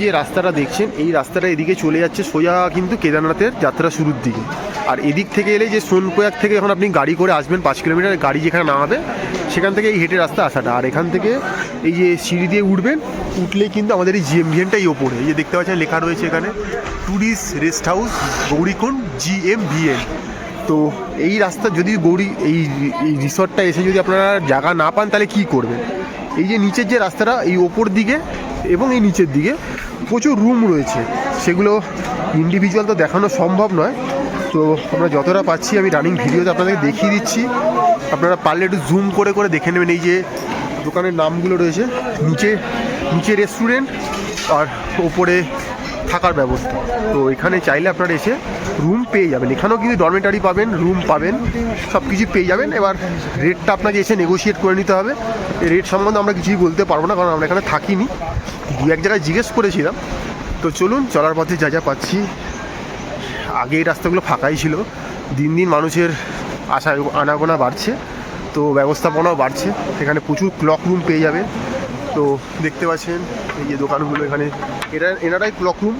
যে রাস্তাটা দেখছেন, এই রাস্তাটা এদিকে চলে যাচ্ছে সোজা কিন্তু কেদারনাথের যাত্রা শুরুর দিকে। আর এদিক থেকে এলে যে সোনপ্রয়াগ থেকে এখন আপনি গাড়ি করে আসবেন 5 কিলোমিটার, গাড়ি যেখানে নামাবে সেখান থেকে এই হেঁটে রাস্তা আসাটা। আর এখান থেকে এই যে সিঁড়ি দিয়ে উঠবেন, উঠলেই কিন্তু আমাদের এই জিএমভিএনটা এই ওপরে, এই যে দেখতে পাচ্ছেন লেখা রয়েছে এখানে tourist rest house Gaurikund GMVN. তো এই রাস্তা যদি এই রিসর্টটা এসে যদি আপনারা জায়গা না পান তাহলে কী করবেন? এই যে নিচের যে রাস্তাটা, এই ওপর দিকে এবং এই নিচের দিকে প্রচুর রুম রয়েছে, সেগুলো ইন্ডিভিজুয়াল তো দেখানো সম্ভব নয়। তো আমরা যতটা পাচ্ছি আমি রানিং ভিডিওতে আপনাদেরকে দেখিয়ে দিচ্ছি, আপনারা পারলে একটু জুম করে করে দেখে নেবেন। এই যে দোকানের নামগুলো রয়েছে, নিচে রেস্টুরেন্ট আর ওপরে থাকার ব্যবস্থা। তো এখানে চাইলে আপনারা এসে রুম পেয়ে যাবেন, এখানেও কিন্তু ডরমেটারি পাবেন, রুম পাবেন, সব কিছু পেয়ে যাবেন। এবার রেটটা আপনাকে এসে নেগোশিয়েট করে নিতে হবে। এই রেট সম্বন্ধে আমরা কিছুই বলতে পারবো না, কারণ আমরা এখানে থাকিনি, দু এক জায়গায় জিজ্ঞেস করেছিলাম। তো চলুন, চলার পথে যা যা পাচ্ছি। আগে এই রাস্তাগুলো ফাঁকাই ছিল, দিন দিন মানুষের আনাগোনা বাড়ছে, তো ব্যবস্থাপনাও বাড়ছে। এখানে প্রচুর ক্লক রুম পেয়ে যাবে। তো দেখতে পাচ্ছেন এই যে দোকানগুলো, এখানে এনারাই ক্লক রুম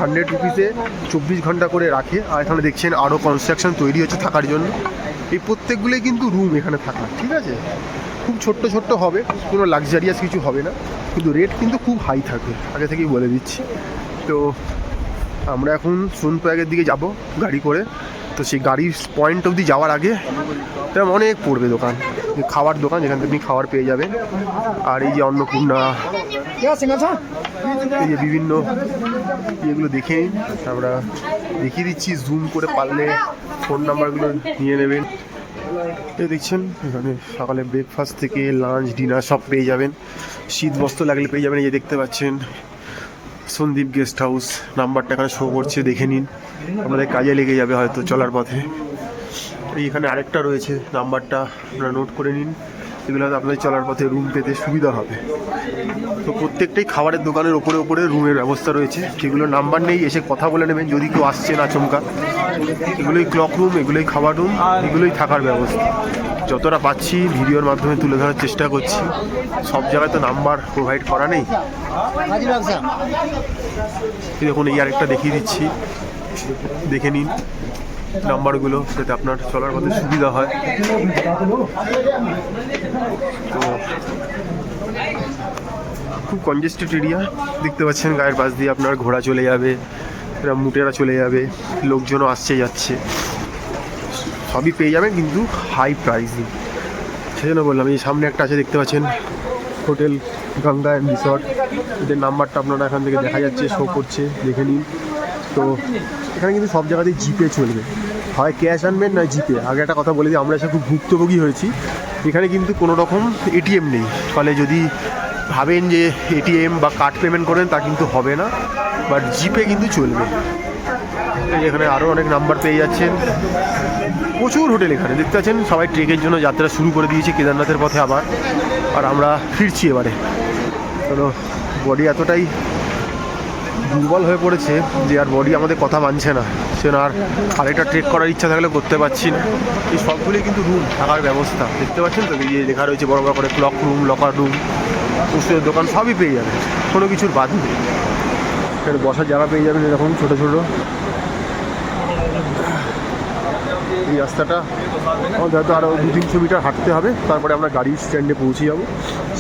100 রুপিসে 24 ঘন্টা করে রাখে। আর এখানে দেখছেন আরও কনস্ট্রাকশন তৈরি হচ্ছে থাকার জন্য। এই প্রত্যেকগুলোই কিন্তু রুম এখানে থাকা, ঠিক আছে? খুব ছোট্ট ছোট্ট হবে, কোনো লাক্সারিয়াস কিছু হবে না, কিন্তু রেট কিন্তু খুব হাই থাকবে, আগে থেকেই বলে দিচ্ছি। তো আমরা এখন সোনপ্রয়াগের দিকে যাব গাড়ি করে। তো সেই গাড়ির পয়েন্ট অবধি যাওয়ার আগে এরকম অনেক পড়বে দোকান, খাওয়ার দোকান, যেখান থেকে আপনি খাবার পেয়ে যাবেন। আর এই যে অন্নপূর্ণা, এই যে বিভিন্ন ইয়েগুলো দেখে নিন, আমরা দেখিয়ে দিচ্ছি জুম করে, পারলে ফোন নাম্বারগুলো নিয়ে নেবেন। এই দেখছেন এখানে সকালে ব্রেকফাস্ট থেকে লাঞ্চ ডিনার সব পেয়ে যাবেন, শীত বস্ত্র লাগলে পেয়ে যাবেন। এই যে দেখতে পাচ্ছেন সন্দীপ গেস্ট হাউস, নাম্বারটা এখানে শো করছে, দেখে নিন, আপনাদের কাজে লেগে যাবে হয়তো চলার পথে। এইখানে আরেকটা রয়েছে, নাম্বারটা আপনারা নোট করে নিন, এগুলো হয়তো আপনাদের চলার পথে রুম পেতে সুবিধা হবে। তো প্রত্যেকটাই খাবারের দোকানের ওপরে রুমের ব্যবস্থা রয়েছে, যেগুলো নাম্বার নেই, এসে কথা বলে নেবেন যদি কেউ আসছে না আচমকা। এগুলোই ক্লক রুম, এগুলোই খাবার রুম, এগুলোই থাকার ব্যবস্থা। যতটা পাচ্ছি ভিডিওর মাধ্যমে তুলে ধরার চেষ্টা করছি, সব জায়গায় তো নাম্বার প্রোভাইড করা নেই। দেখুন এই আরেকটা দেখিয়ে দিচ্ছি, দেখে নিন নাম্বারগুলো, যাতে আপনার চলার পথে সুবিধা হয়। তো খুব কনজেস্টেড এরিয়া, দেখতে পাচ্ছেন গায়ের পাশ দিয়ে আপনার ঘোড়া চলে যাবে, এরা মুটেরা চলে যাবে, লোকজনও আসছে যাচ্ছে, সবই পেয়ে যাবেন কিন্তু হাই প্রাইসই। সেই জন্য বললাম, এই সামনে একটা আছে দেখতে পাচ্ছেন হোটেল গঙ্গা অ্যান্ড রিসর্ট, এদের নাম্বারটা আপনারা এখান থেকে দেখা যাচ্ছে, শো করছে, দেখে নিন। তো এখানে কিন্তু সব জায়গাতেই জিপে চলবে, হয় ক্যাশ আনবেন না জিপে। আগে একটা কথা বলে দিই, আমরা এসে খুব ভুক্তভোগী হয়েছি, এখানে কিন্তু কোনো রকম এটিএম নেই, ফলে যদি ভাবেন যে এটিএম বা কার্ড পেমেন্ট করেন তা কিন্তু হবে না, বাট জিপে কিন্তু চলবে। এখানে আরও অনেক নাম্বার পেয়ে যাচ্ছেন, প্রচুর হোটেল এখানে দেখতে পাচ্ছেন। সবাই ট্রেকের জন্য যাত্রা শুরু করে দিয়েছে কেদারনাথের পথে আবার, আর আমরা ফিরছি এবারে। কারণ বডি এতটাই দুর্বল হয়ে পড়েছে যে আর বডি আমাদের কথা মানছে না, সে আর আরেকটা ট্রেক করার ইচ্ছা থাকলে করতে পারছি না। এই সবগুলোই কিন্তু রুম থাকার ব্যবস্থা দেখতে পাচ্ছেন তো, এই যে লেখা রয়েছে বড় বড় করে ক্লক রুম, লকার রুম, ওষুধের দোকান, সবই পেয়ে যাবেন, কোনো কিছুর বাদ নেই। এখানে বসার জায়গা পেয়ে যাবেন এরকম ছোটো ছোটো। এই রাস্তাটা আমাদের হয়তো আরও 200-300 মিটার হাঁটতে হবে, তারপরে আমরা গাড়ির স্ট্যান্ডে পৌঁছে যাব।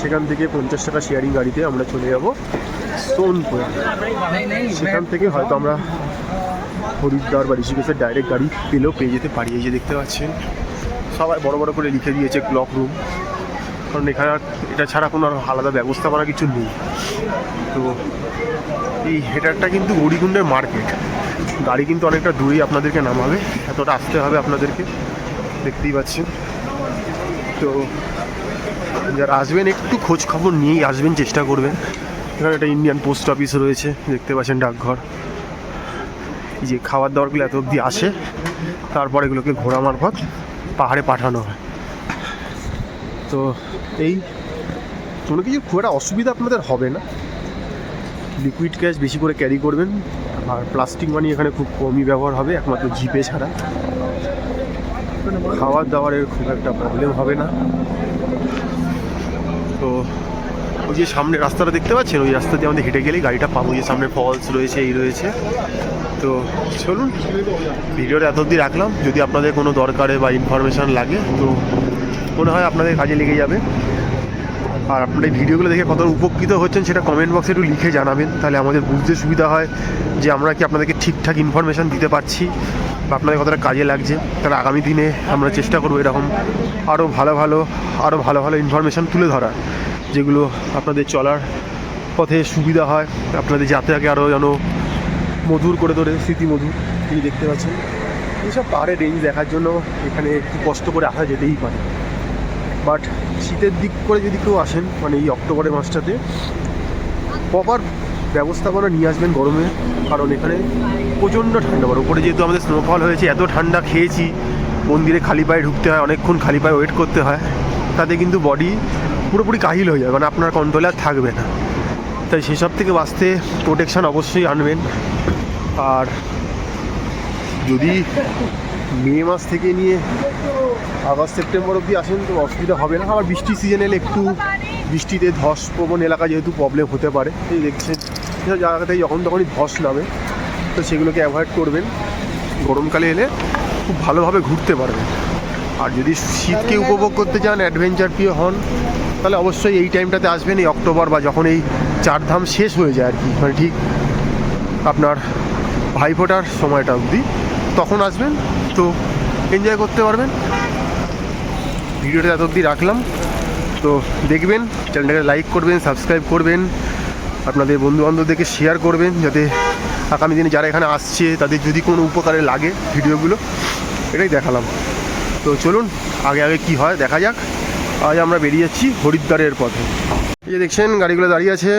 সেখান থেকে 50 টাকা শেয়ারিং গাড়িতে আমরা চলে যাব সোনপ্রয়াগ। সেখান থেকে হয়তো আমরা হরিদ্বার বা ঋষিকেশের ডাইরেক্ট গাড়ি পেয়ে যেতে পারি। এই যে দেখতে পাচ্ছেন সবাই বড় বড় করে লিখে দিয়েছে ক্লক রুম, কারণ এখানে এটা ছাড়া কোনো আলাদা ব্যবস্থা করা কিছু নেই। তো এই হেটারটা কিন্তু গৌরীকুণ্ডের মার্কেট, গাড়ি কিন্তু অনেকটা দূরেই আপনাদেরকে নামাবে, এতটা আসতে হবে আপনাদেরকে, দেখতেই পাচ্ছেন। তো যারা আসবেন একটু খোঁজ খবর নিয়েই আসবেন, চেষ্টা করবেন। এখানে একটা ইন্ডিয়ান পোস্ট অফিস রয়েছে, দেখতে পাচ্ছেন ডাকঘর। এই যে খাবার দাবারগুলো এত অবধি আসে, তারপর এগুলোকে ঘোড়া মারফত পাহাড়ে পাঠানো হয়। তো এই কোনো কিছু খুব একটা অসুবিধা আপনাদের হবে না। লিকুইড ক্যাশ বেশি করে ক্যারি করবেন, আর প্লাস্টিক মানি এখানে খুব কমই ব্যবহার হবে, একমাত্র জিপে ছাড়া। খাবার দাবারের খুব একটা প্রবলেম হবে না। তো ওই যে সামনে রাস্তাটা দেখতে পাচ্ছেন, ওই রাস্তা দিয়ে আমাদের হেঁটে গেলেই গাড়িটা পাবো। যে সামনে ফলস রয়েছে, এই রয়েছে। তো চলুন, ভিডিওটা এত অবধি রাখলাম। যদি আপনাদের কোনো দরকারে বা ইনফরমেশান লাগে তো মনে হয় আপনাদের কাজে লেগে যাবে। আর আপনারা এই ভিডিওগুলো দেখে কত উপকৃত হচ্ছেন সেটা কমেন্ট বক্সে একটু লিখে জানাবেন, তাহলে আমাদের বুঝতে সুবিধা হয় যে আমরা কি আপনাদেরকে ঠিকঠাক ইনফরমেশান দিতে পারছি বা আপনাদের কতটা কাজে লাগছে। তাহলে আগামী দিনে আমরা চেষ্টা করবো এরকম আরও ভালো ভালো ইনফরমেশান তুলে ধরার, যেগুলো আপনাদের চলার পথে সুবিধা হয়, আপনাদের যাত্রাকে আরও যেন মধুর করে তোলে, স্মৃতিমধুর। এই দেখতে পাচ্ছেন এইসব পাহাড়ের রেঞ্জ দেখার জন্য এখানে একটু কষ্ট করে আসা যেতেই পারে। বাট শীতের দিক করে যদি কেউ আসেন, মানে এই অক্টোবরের মাসটাতে, প্রপার ব্যবস্থাপনা নিয়ে আসবেন গরমে, কারণ এখানে প্রচণ্ড ঠান্ডা পড়ে। উপরে যেহেতু আমাদের স্নোফল হয়েছে, এত ঠান্ডা খেয়েছি, মন্দিরে খালি পায়ে ঢুকতে হয়, অনেকক্ষণ খালি পায়ে ওয়েট করতে হয়, তাতে কিন্তু বডি পুরোপুরি কাহিল হয়ে যাবে, মানে আপনার কন্ট্রোলে আর থাকবে না। তাই সেসব থেকে বাঁচতে প্রোটেকশান অবশ্যই আনবেন। আর যদি মে মাস থেকে নিয়ে আগস্ট সেপ্টেম্বর অবধি আসেন তো অসুবিধা হবে না। আবার বৃষ্টি সিজন এলে একটু বৃষ্টিতে ধস প্রবণ এলাকা যেহেতু প্রবলেম হতে পারে, এই দেখছেন সেসব জায়গাতেই যখন তখনই ধস নামে, তো সেগুলোকে অ্যাভয়েড করবেন। গরমকালে এলে খুব ভালোভাবে ঘুরতে পারবেন। আর যদি শীতকে উপভোগ করতে চান, অ্যাডভেঞ্চার প্রিয় হন, তাহলে অবশ্যই এই টাইমটাতে আসবেন, এই অক্টোবর বা যখন এই চারধাম শেষ হয়ে যায় আর কি, মানে ঠিক আপনার ভাইফোঁটার সময়টা অবধি, তখন আসবেন, তো এনজয় করতে পারবেন। ভিডিওটা এত অবধি রাখলাম, তো দেখবেন, চ্যানেলটাকে লাইক করবেন, সাবস্ক্রাইব করবেন, আপনাদের বন্ধুবান্ধবদেরকে শেয়ার করবেন, যাতে আগামী দিনে যারা এখানে আসছে তাদের যদি কোনো উপকারে লাগে ভিডিওগুলো। এটাই দেখালাম। তো চলুন আগে কি হয় দেখা যাক। আজ আমরা বেরিয়ে যাচ্ছি হরিদ্বারের পথে। এই যে দেখছেন গাড়িগুলো দাঁড়িয়ে আছে,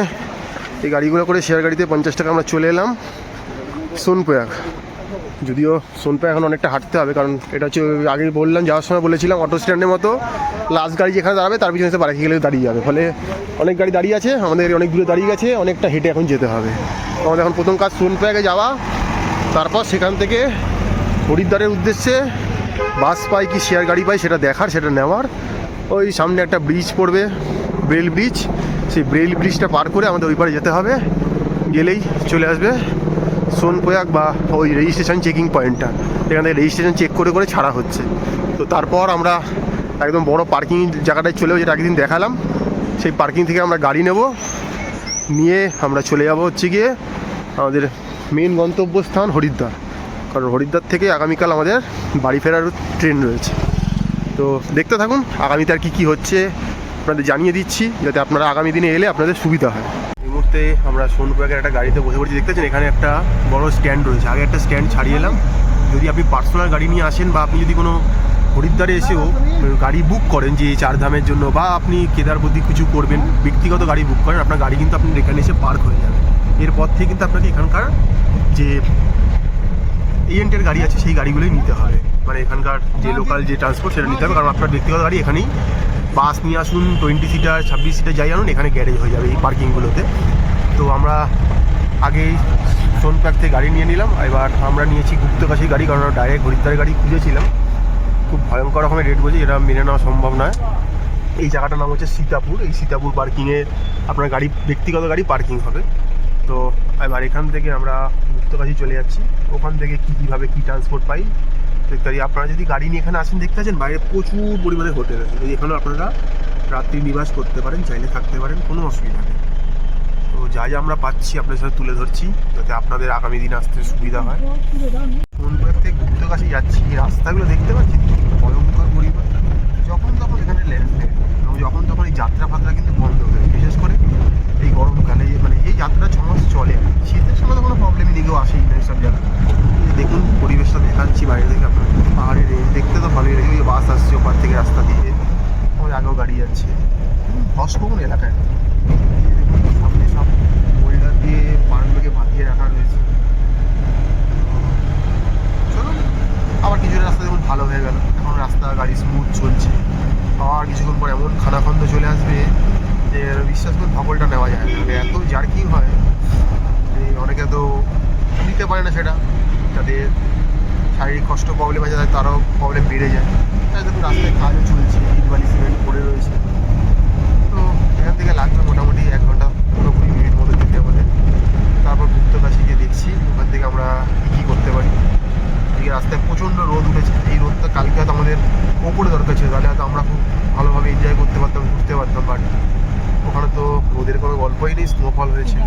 এই গাড়িগুলো করে শেয়ার গাড়িতে 50 টাকা আমরা চলে এলাম সোনপ্রয়াগ। যদিও সোনপ্রয়াগ এখন অনেকটা হাঁটতে হবে, কারণ এটা হচ্ছে আগে বললাম, যাওয়ার সময় বলেছিলাম অটো স্ট্যান্ডের মতো লাস্ট গাড়ি যেখানে দাঁড়াবে তার পিছনে এসে বাড়ি গেলে দাঁড়িয়ে যাবে। ফলে অনেক গাড়ি দাঁড়িয়ে আছে, আমাদের অনেক দূরে দাঁড়িয়ে গেছে, অনেকটা হেঁটে এখন যেতে হবে। আমাদের এখন প্রথম কাজ সোনপ্রয়াগে যাওয়া, তারপর সেখান থেকে হরিদ্বারের উদ্দেশ্যে বাস পাই কি শেয়ার গাড়ি পাই সেটা দেখার, সেটা নেওয়ার। ওই সামনে একটা ব্রিজ পড়বে, ব্রেল ব্রিজ, সেই ব্রেল ব্রিজটা পার করে আমাদের ওই পারে যেতে হবে। গেলেই চলে আসবে সোনপ্রয়াগ বা ওই রেজিস্ট্রেশন চেকিং পয়েন্টটা, এখান থেকে রেজিস্ট্রেশন চেক করে করে ছাড়া হচ্ছে। তো তারপর আমরা একদম বড় পার্কিং জায়গাটায় চলেও, যেটা একদিন দেখালাম, সেই পার্কিং থেকে আমরা গাড়ি নেব, নিয়ে আমরা চলে যাব হচ্ছে গিয়ে আমাদের মেন গন্তব্যস্থান হরিদ্বার। কারণ হরিদ্বার থেকে আগামীকাল আমাদের বাড়ি ফেরার ট্রেন রয়েছে। তো দেখতে থাকুন আগামীতে আর কী হচ্ছে আপনাদের জানিয়ে দিচ্ছি, যাতে আপনারা আগামী দিনে এলে আপনাদের সুবিধা হয়। এই মুহূর্তে আমরা সোনপ্রয়াগের একটা গাড়িতে বসে পড়ছি। দেখতে পাচ্ছেন এখানে একটা বড় স্ট্যান্ড রয়েছে, আগে একটা স্ট্যান্ড ছাড়িয়ে এলাম। যদি আপনি পার্সোনাল গাড়ি নিয়ে আসেন বা আপনি যদি কোনো হরিদ্বারে এসেও গাড়ি বুক করেন যে চারধামের জন্য, বা আপনি কেদারবতী কিছু করবেন, ব্যক্তিগত গাড়ি বুক করেন, আপনার গাড়ি কিন্তু আপনি এখানে এসে পার্ক হয়ে যাবে। এরপর থেকে কিন্তু আপনাকে এখানকার যে এজেন্টের গাড়ি আছে সেই গাড়িগুলোই নিতে হবে, মানে এখানকার যে লোকাল যে ট্রান্সপোর্ট সেটা নিতে হবে। কারণ আপনার ব্যক্তিগত গাড়ি এখানেই বাস নিয়ে আসুন, 20 সিটার 26 সিটার যাই আনুন, এখানে গ্যারেজ হয়ে যাবে এই পার্কিংগুলোতে। তো আমরা আগেই সোনপ্রয়াগ থেকে গাড়ি নিয়ে নিলাম, এবার আমরা নিয়েছি গুপ্তকাশী গাড়ি, কারণ আমরা ডাইরেক্ট হরিদ্বারের গাড়ি খুঁজেছিলাম। খুব ভয়ঙ্কর রকমের রেট বলছে, যেটা মেনে নেওয়া সম্ভব নয়। এই জায়গাটার নাম হচ্ছে সীতাপুর, এই সীতাপুর পার্কিংয়ে আপনার গাড়ি, ব্যক্তিগত গাড়ি পার্কিং হবে। তো এবার এখান থেকে আমরা গুপ্তকাশী চলে যাচ্ছি, ওখান থেকে কীভাবে কী ট্রান্সপোর্ট পাই দেখতে পারি। আপনারা যদি গাড়ি নিয়ে এখানে আসেন, দেখতে পাচ্ছেন বাইরে প্রচুর পরিমাণে হোটেল আছে, এখানেও আপনারা রাত্রি নিবাস করতে পারেন, চাইলে থাকতে পারেন, কোনো অসুবিধা নেই। তো যা যা আমরা পাচ্ছি আপনাদের সাথে তুলে ধরছি, যাতে আপনাদের আগামী দিনে আসতে সুবিধা হয়। সোনপ্রয়াগ থেকে গুপ্তকাশী যাচ্ছি, এই রাস্তাগুলো দেখতে পাচ্ছি ভয়ঙ্কর পরিমাণ, যখন তখন এখানে ল্যান্ডস্লাইড এবং যখন তখন এই যাত্রা ফাত্রা কিন্তু বন্ধ হয়ে যায়, বিশেষ করে এই গরমকালে। মানে এই যাত্রা 6 মাস চলে, শীতের সময় তো কোনো প্রবলেমই নেই, কেউ আসেই না এইসব জায়গা। দেখুন পরিবেশটা দেখাচ্ছি বাইরে থেকে আপনার, পাহাড়ের রেঞ্জ দেখতে তো ভালোই লাগে। ওই বাস আসছে ওপার থেকে রাস্তা দিয়ে, আমার আগেও গাড়ি যাচ্ছে, ধসপ্রবণ এলাকায়। সামনে সব বোল্ডার দিয়ে পাহাড়গুলোকে বাঁধিয়ে রাখা রয়েছে। চলুন আবার কিছুটা রাস্তা দেখুন ভালো হয়ে গেল, এখন রাস্তা গাড়ি স্মুথ চলছে। আবার কিছুক্ষণ পর এমন খানাখন্দ চলে আসবে যে বিশ্বাস করে ধকলটা নেওয়া যায় না, এত জার্কিং হয়। অনেকে তো নিতে পারে না সেটা, যাদের শারীরিক কষ্ট প্রবলেম আছে তারও প্রবলেম বেড়ে যায়। তাই দেখুন রাস্তায় কাজও চলছে, ইট বালি সিমেন্ট পড়ে রয়েছে। তো এখান থেকে লাগবে মোটামুটি 1 ঘন্টা 15-20 মিনিট মতো যেতে আমাদের। তারপর গুপ্তকাশী গিয়ে দেখছি ওখান থেকে আমরা কী করতে পারি। এদিকে রাস্তায় প্রচণ্ড রোদ উঠেছে, এই রোদটা কালকে হয়তো আমাদের ওপরে দরকার ছিল, তাহলে হয়তো আমরা খুব ভালোভাবে এনজয় করতে পারতাম, ঘুরতে পারতাম। বাট ওখানে তো রোদের কোনো গল্পই নেই, স্নোফল হয়েছিল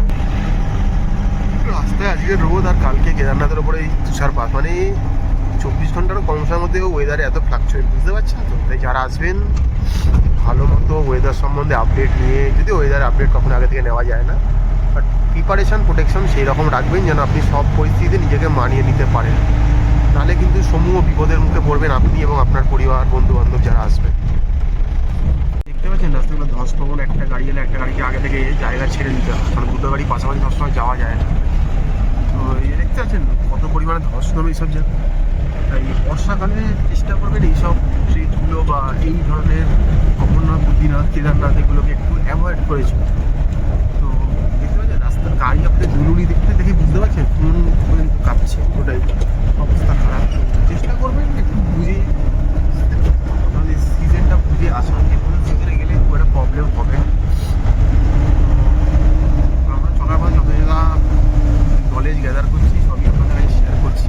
রাস্তায়। আজকে রোদ আর কালকে কেদারনাথের ওপরে এই তুষারপাত, মানে 24 ঘন্টারও কম সময়ের মধ্যে ওয়েদারে এত ফ্লাকচুয়েট, বুঝতে পারছেন তো? তাই যারা আসবেন ভালো মতো ওয়েদার সম্বন্ধে আপডেট নিয়ে, যদি ওয়েদার আপডেট কখনো আগে থেকে নেওয়া যায় না, বাট প্রিপারেশান প্রোটেকশন সেই রকম রাখবেন যেন আপনি সব পরিস্থিতিতে নিজেকে মানিয়ে নিতে পারেন। নাহলে কিন্তু সমূহ বিপদের মুখে পড়বেন আপনি এবং আপনার পরিবার, বন্ধু বান্ধব যারা আসবেন। দেখতে পাচ্ছেন রাস্তাগুলো ধসপ্রবণ, একটা গাড়ি এলে একটা গাড়িকে আগে থেকে জায়গা ছেড়ে দিতে হয়, কারণ দুটো গাড়ি পাশাপাশি সবসময় যাওয়া যায় না। তো এই দেখতে পাচ্ছেন কত পরিমাণে ধস নামে এইসব জায়গা। তাই বর্ষাকালে চেষ্টা করবেন এইসব ট্রেকগুলো বা এই ধরনের অমরনাথ, বদ্রীনাথ, কেদারনাথ এগুলোকে একটু অ্যাভয়েড করেছে। তো দেখতে পাচ্ছেন রাস্তার গাড়ি আপনি দুলুনি দেখে বুঝতে পারছেন কোন কাঁপছে, ওটাই অবস্থা খারাপ। চেষ্টা করবেন একটু বুঝে, আপনাদের সিজনটা বুঝে আসা, যে কোনো সিজনে গেলে খুব একটা প্রবলেম হবে। আমরা চলার পর যত জায়গা নলেজ গ্যাদার করছি সবই আপনাদের কাছে শেয়ার করছি।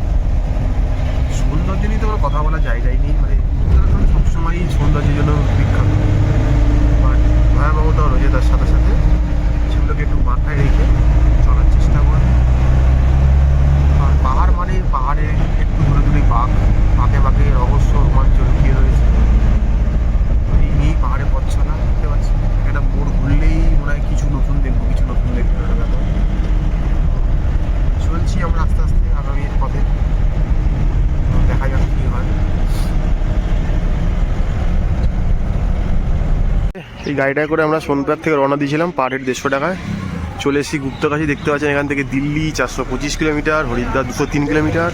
সৌন্দর্য নিয়ে তো আমার কথা বলার জায়গাই নেই, মানে উত্তরাখণ্ড সবসময়ই সৌন্দর্যের জন্য বিখ্যাত, বাট ভয়াবহতাও রয়েছে তার সাথে সাথে, সেগুলোকে একটু মাথায় রেখে চলার চেষ্টা করুন। আর পাহাড় মানে পাহাড়ে একটু দূরে দূরে বাঁকে বাঁকে রহস্য রোমাঞ্চ লুকিয়ে রয়েছে, এই নিয়েই পাহাড়ে পথ চলা। দেখতে পাচ্ছি একটা মোড় ঘুরলেই মনে হয় কিছু নতুন দেখবো, কিছু নতুন দেখতে হবে। চলছি আমরা আস্তে আস্তে আগামীর পথে, দেখা যাক কী হয়। এই গাড়িটায় করে আমরা সোনপ্রয়াগ থেকে রওনা দিয়েছিলাম পার হেড 150 টাকায়। চলে এসেছি গুপ্তকাশী, দেখতে পাচ্ছেন এখান থেকে দিল্লি 425 কিলোমিটার, হরিদ্বার 203 কিলোমিটার।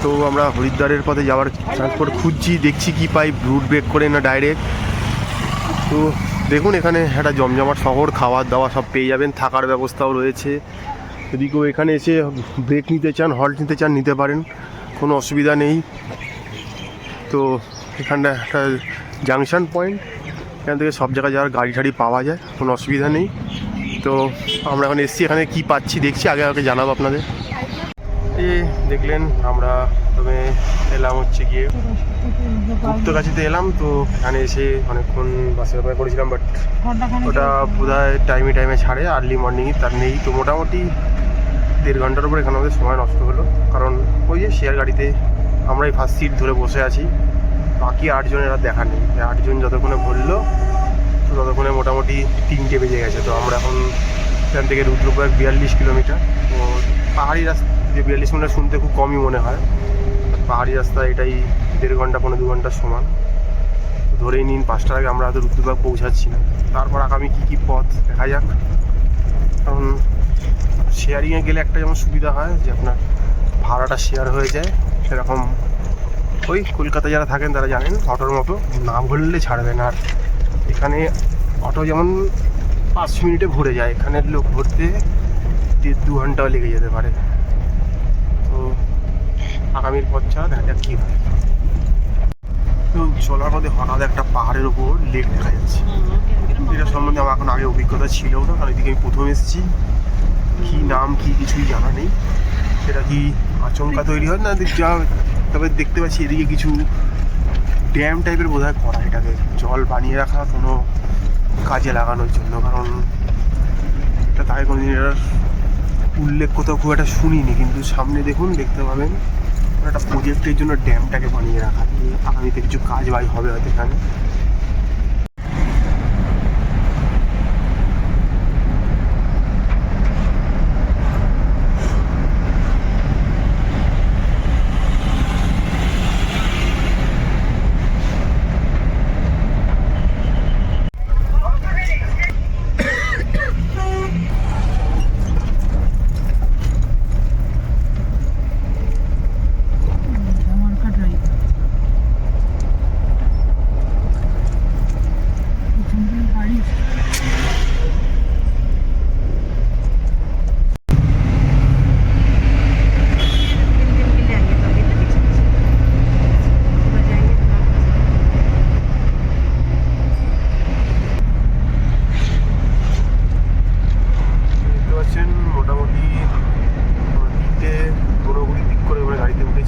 তো আমরা হরিদ্বারের পথে যাওয়ার ট্রান্সপোর্ট খুঁজছি, দেখছি কি পাই, রুট ব্রেক করে না ডাইরেক্ট। তো দেখুন এখানে একটা জমজমাট শহর, খাওয়ার দাওয়া সব পেয়ে যাবেন, থাকার ব্যবস্থাও রয়েছে। যদি কেউ এখানে এসে ব্রেক নিতে চান, হল্ট নিতে চান, নিতে পারেন, কোনো অসুবিধা নেই। তো এখানটা একটা জাংশন পয়েন্ট, এখান থেকে সব জায়গায় যাওয়ার গাড়ি ঠাড়ি পাওয়া যায়, কোনো অসুবিধা নেই। তো আমরা এখন এসেছি, এখানে কি পাচ্ছি দেখছি, আগে জানাবো আপনাদের। এই দেখলেন আমরা প্রথমে এলাম হচ্ছে গিয়ে গুপ্তকাশীতে এলাম। তো এখানে এসে অনেকক্ষণ বাসের ব্যাপারে করেছিলাম, বাট ওটা বোধহয় টাইমে ছাড়ে, আর্লি মর্নিংই তার নেই। তো মোটামুটি 1.5 ঘন্টার উপর এখানে আমাদের সময় নষ্ট হলো, কারণ ওই যে শেয়ার গাড়িতে আমরাই ফার্স্ট সিট ধরে বসে আছি, বাকি 8 জনের আর দেখা নেই। 8 জন যতক্ষণে ভরলো তো ততক্ষণে মোটামুটি 3টে বেজে গেছে। তো আমরা এখন এখান থেকে রুদ্রপ্রয়াগ 42 কিলোমিটার। তো পাহাড়ি রাস্তা যে 42 কিলোমিটার শুনতে খুব কমই মনে হয়, পাহাড়ি রাস্তা এটাই 1.5 ঘন্টা 2 ঘন্টার সমান। তো ধরেই নিন 5টার আগে আমরা হয়তো রুদ্রপ্রয়াগ পৌঁছাচ্ছি না। তারপর আগামী কী পথ দেখা যাক, কারণ শেয়ারিংয়ে গেলে একটা যেমন সুবিধা হয় যে আপনার ভাড়াটা শেয়ার হয়ে যায়, সেরকম ওই কলকাতা যারা থাকেন তারা জানেন অটোর মতো না ভরলে ছাড়বে না। আর এখানে অটো যেমন 5 মিনিটে ভরে যায়, এখানের লোক ভরতে 1.5-2 ঘন্টাও লেগে যেতে পারে। তো আগামীর পথ ছাড়া দেখা যাক কী হয়। তো চলার মধ্যে হঠাৎ একটা পাহাড়ের ওপর লেক দেখা যাচ্ছে, এটা সম্বন্ধে আমার এখন আগে অভিজ্ঞতা ছিল না, কারণ এদিকে আমি প্রথম এসেছি, কী নাম কী কিছুই জানা নেই। সেটা কি আচমকা তৈরি হয় না যা, তবে দেখতে পাচ্ছি এদিকে কিছু ড্যাম টাইপের বোধহয় করা, এটাকে জল বানিয়ে রাখা কোনো কাজে লাগানোর জন্য, কারণ এটা তাই কোনোদিন এটার উল্লেখ কোথাও খুব একটা শুনিনি। কিন্তু সামনে দেখুন, দেখতে পাবেন একটা প্রজেক্টের জন্য ড্যামটাকে বানিয়ে রাখা, আগামীতে কিছু কাজ বাজ হবে হয়তো এখানে।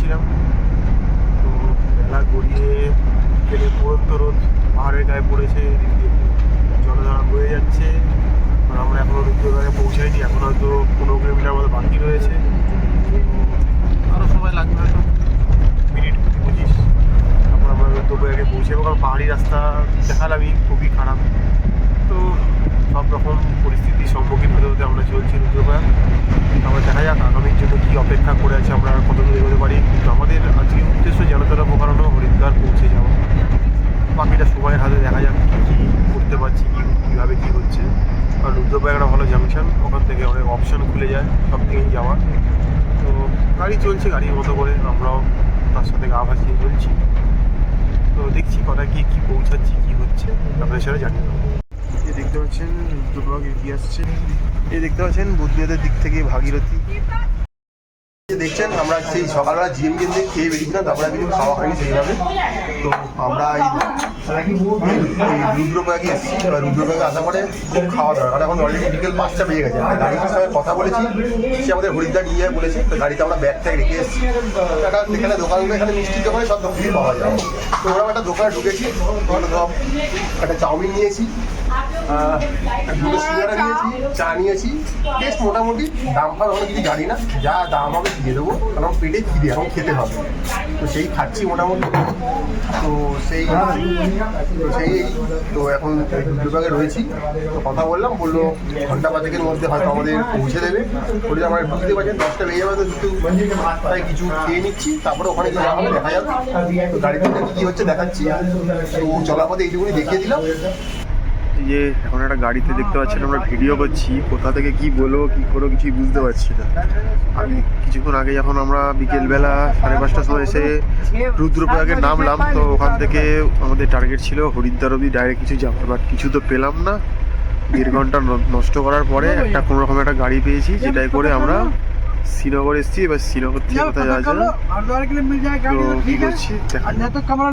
যাচ্ছিলাম। তো বেলা গড়িয়ে বিকেলে পড়ন্ত রোদ পাহাড়ের গায়ে পড়েছে, এদিক দিয়ে জলধারা বয়ে যাচ্ছে। আর আমরা এখনও রুদ্রপ্রয়াগে পৌঁছাইনি, এখন হয়তো 15 কিলোমিটার মতো বাকি রয়েছে। আরও সময় লাগবে হয়তো মিনিট 20-25, তারপর আমরা রুদ্রপ্রয়াগে পৌঁছাবো। কারণ পাহাড়ি রাস্তা দেখালামই খুবই খারাপ। তো সব রকম পরিস্থিতির সম্মুখীন হতে হতে আমরা চলছি রুদ্রপ্রয়াগ। আমরা দেখা যাক আগামীর জন্য কী অপেক্ষা করে আছে, আমরা কত দূর এগোতে পারি। কিন্তু আমাদের আজকের উদ্দেশ্য জনতারা পোকানো হরিদ্বার পৌঁছে যাওয়া। বাকিটা সময়ের হাতে দেখা যাক কী করতে পারছি, কীভাবে কী হচ্ছে। কারণ রুদ্রপ্রয়াগ একটা ভালো জাংশন, ওখান থেকে অনেক অপশান খুলে যায় সব দিকেই যাওয়ার। তো গাড়ি চলছে গাড়ির মতো করে, আমরাও তার সাথে গা ভাসিয়ে চলছি। তো দেখছি কটা গিয়ে কী পৌঁছাচ্ছি, কী হচ্ছে আপনাদের সাথে জানিয়ে দেবো। এই দেখতে পাচ্ছেন রুদ্রপ্রয়াগ এগিয়ে আসছে। এই দেখতে পাচ্ছেন বুদ্ধদেবের দিক থেকে ভাগীরথী। দেখছেন আমরা সেই সকালবেলা জিএম কেন্দ্রে খেয়ে বেরিয়েছিলাম, তারপরে কিছু খাওয়া হয়নি সেইভাবে। তো আমরা এই রুদ্রপ্রয়াগে এসেছি। এবার রুদ্রপ্রয়াগে আসার পরে খুব খাওয়া দাওয়া, কারণ এখন অলরেডি বিকেল 5টা বেজে গেছে। গাড়ির সঙ্গে কথা বলেছি, সে আমাদের হরিদ্বার নিয়ে যাবে বলেছে। তো গাড়িতে আমরা ব্যাগ ট্যাগ রেখে এসেছি। একটা এখানে দোকানগুলো, এখানে মিষ্টির দোকানে সব কিছুই পাওয়া যায়। তো ওরা একটা দোকানে ঢুকেছি, ওখানে সব একটা চাউমিন নিয়েছি, দুটো সিঙ্গারা নিয়েছি, চা নিয়েছি। টেস্ট মোটামুটি, দাম ফাম আমরা কিছু জানি না, যা দাম হবে দিয়ে দেবো, কারণ পেটে খিদে এখন খেতে হবে। তো সেই খাচ্ছি মোটামুটি। তো সেই তো এখন রুদ্রপ্রয়াগে রয়েছি। তো কথা বললাম, বললো ঘন্টা 5-এর মধ্যে হয়তো আমাদের পৌঁছে দেবে। বলি আমরা বুঝতে পারছেন 10টা বেজে যাবে, তো তাই কিছু খেয়ে নিচ্ছি, তারপরে ওখানে যাওয়া হবে, দেখা যাবে। তো গাড়িতে কী হচ্ছে দেখাচ্ছি। তো চলার পথে এইটুকুনি দেখিয়ে দিলাম। যে এখন একটা গাড়িতে দেখতে পাচ্ছেন আমরা ভিডিও করছি, কোথা থেকে কি বলবো কি করবো কিছুই বুঝতে পারছি না। আমি কিছুক্ষণ আগে যখন আমরা বিকেলবেলা 5:30টার সময় এসে রুদ্রপ্রয়াগে নামলাম, তো ওখান থেকে আমাদের টার্গেট ছিল হরিদ্বার অবধি ডাইরেক্ট কিছু যাওয়ার, বাট কিছু তো পেলাম না। 1.5 ঘন্টা নষ্ট করার পরে একটা কোনো রকম একটা গাড়ি পেয়েছি, যেটাই করে আমরা শ্রীনগর এসেছি। এবার শ্রীনগর থেকে কোথায় যাওয়া যায়, তো কী করছি দেখা যাক।